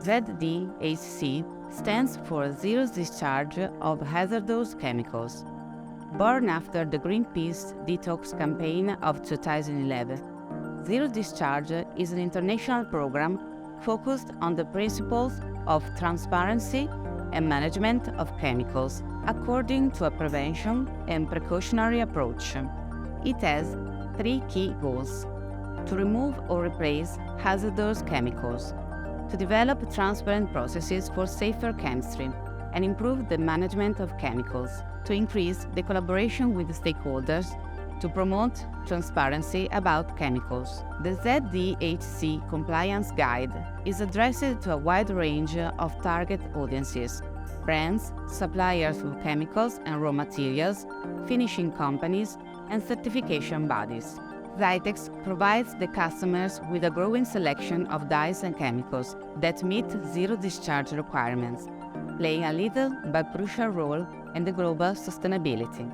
ZDHC stands for Zero Discharge of Hazardous Chemicals. Born after the Greenpeace DETOX campaign of 2011, Zero Discharge is an international program focused on the principles of transparency and management of chemicals, according to a prevention and precautionary approach. It has 3 key goals: to remove or replace hazardous chemicals, to develop transparent processes for safer chemistry, and improve the management of chemicals, to increase the collaboration with stakeholders, to promote transparency about chemicals. The ZDHC Compliance Guide is addressed to a wide range of target audiences: brands, suppliers of chemicals and raw materials, finishing companies, and certification bodies. ZAITEX provides the customers with a growing selection of dyes and chemicals that meet zero discharge requirements, playing a little but crucial role in the global sustainability.